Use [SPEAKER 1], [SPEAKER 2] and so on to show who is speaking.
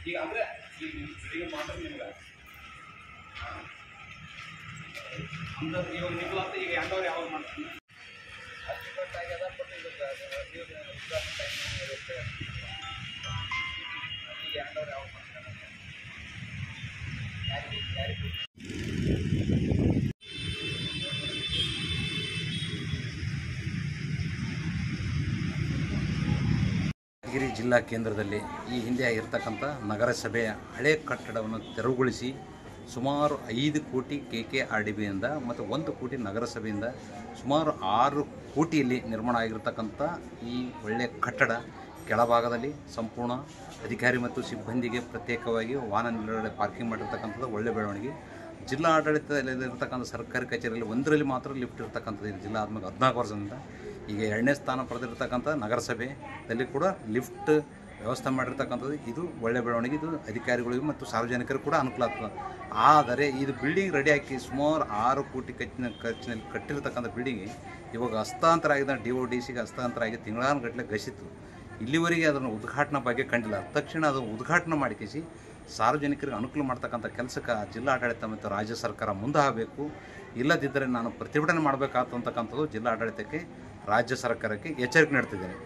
[SPEAKER 1] ಈಗ ಅಂದ್ರೆ ಈಗ ಮಾತ್ರ ನಿಮ್ಗೆ ಅಂತ ಇವಾಗ ನಿಮ್ಗೆ ಅಂತ ಈಗ ಎಂಟವ್ರು ಯಾವಾಗ ಮಾಡ್ತೀನಿ ಅಚ್ಚುಕಟ್ಟಾಗ್ಯದ ಬಟ್ ಈಗ ಈಗ ಎಂಟವ್ರು ಯಾವಾಗ ಮಾಡ್ತಾರೆ ಯಾರಿಗೆ
[SPEAKER 2] ಯಾದಗಿರಿ ಜಿಲ್ಲಾ ಕೇಂದ್ರದಲ್ಲಿ ಈ ಹಿಂದೆ ಆಗಿರ್ತಕ್ಕಂಥ ನಗರಸಭೆಯ ಹಳೆ ಕಟ್ಟಡವನ್ನು ತೆರವುಗೊಳಿಸಿ ಸುಮಾರು 5 ಕೋಟಿ KKRDBಯಿಂದ ಮತ್ತು 1 ಕೋಟಿ ನಗರಸಭೆಯಿಂದ ಸುಮಾರು 6 ಕೋಟಿಯಲ್ಲಿ ನಿರ್ಮಾಣ ಆಗಿರ್ತಕ್ಕಂಥ ಈ ಒಳ್ಳೆಯ ಕಟ್ಟಡ ಕೆಳಭಾಗದಲ್ಲಿ ಸಂಪೂರ್ಣ ಅಧಿಕಾರಿ ಮತ್ತು ಸಿಬ್ಬಂದಿಗೆ ಪ್ರತ್ಯೇಕವಾಗಿ ವಾಹನ ನಿಲುಗಡೆ ಪಾರ್ಕಿಂಗ್ ಮಾಡಿರ್ತಕ್ಕಂಥದ್ದು ಒಳ್ಳೆ ಬೆಳವಣಿಗೆ. ಜಿಲ್ಲಾ ಆಡಳಿತದಲ್ಲಿರ್ತಕ್ಕಂಥ ಸರ್ಕಾರಿ ಕಚೇರಿಯಲ್ಲಿ ಒಂದರಲ್ಲಿ ಮಾತ್ರ ಲಿಫ್ಟ್ ಇರ್ತಕ್ಕಂಥದ್ದು ಇದು ಜಿಲ್ಲಾ ಆದ್ಮೇಲೆ 14 ವರ್ಷದಿಂದ. ಈಗ 2ನೇ ಸ್ಥಾನ ಪಡೆದಿರ್ತಕ್ಕಂಥ ನಗರಸಭೆಯಲ್ಲಿ ಕೂಡ ಲಿಫ್ಟ್ ವ್ಯವಸ್ಥೆ ಮಾಡಿರ್ತಕ್ಕಂಥದ್ದು ಇದು ಒಳ್ಳೆ ಬೆಳವಣಿಗೆ. ಇದು ಅಧಿಕಾರಿಗಳಿಗೂ ಮತ್ತು ಸಾರ್ವಜನಿಕರಿಗೂ ಕೂಡ ಅನುಕೂಲ ಆಗ್ತದೆ. ಆದರೆ ಇದು ಬಿಲ್ಡಿಂಗ್ ರೆಡಿ ಹಾಕಿ ಸುಮಾರು 6 ಕೋಟಿ ಖರ್ಚಿನಲ್ಲಿ ಕಟ್ಟಿರ್ತಕ್ಕಂಥ ಬಿಲ್ಡಿಂಗ್ ಇವಾಗ ಹಸ್ತಾಂತರ ಆಗಿದೆ, DODCಗೆ ಹಸ್ತಾಂತರ ಆಗಿ ತಿಂಗಳಾನುಗಟ್ಟಲೆ ಗಸಿತ್ತು. ಇಲ್ಲಿವರೆಗೆ ಅದನ್ನು ಉದ್ಘಾಟನಾ ಬಗ್ಗೆ ಕಂಡಿಲ್ಲ. ತಕ್ಷಣ ಅದು ಉದ್ಘಾಟನೆ ಮಾಡಿಸಿ ಸಾರ್ವಜನಿಕರಿಗೆ ಅನುಕೂಲ ಮಾಡ್ತಕ್ಕಂಥ ಕೆಲಸಕ್ಕೆ ಜಿಲ್ಲಾಡಳಿತ ಮತ್ತು ರಾಜ್ಯ ಸರ್ಕಾರ ಮುಂದೆ ಆಗಬೇಕು. ಇಲ್ಲದಿದ್ದರೆ ನಾನು ಪ್ರತಿಭಟನೆ ಮಾಡಬೇಕಾಗ್ತಕ್ಕಂಥದ್ದು ಜಿಲ್ಲಾಡಳಿತಕ್ಕೆ ರಾಜ್ಯ ಸರ್ಕಾರಕ್ಕೆ ಎಚ್ಚರಿಕೆ ನೀಡ್ತಿದ್ದೇನೆ.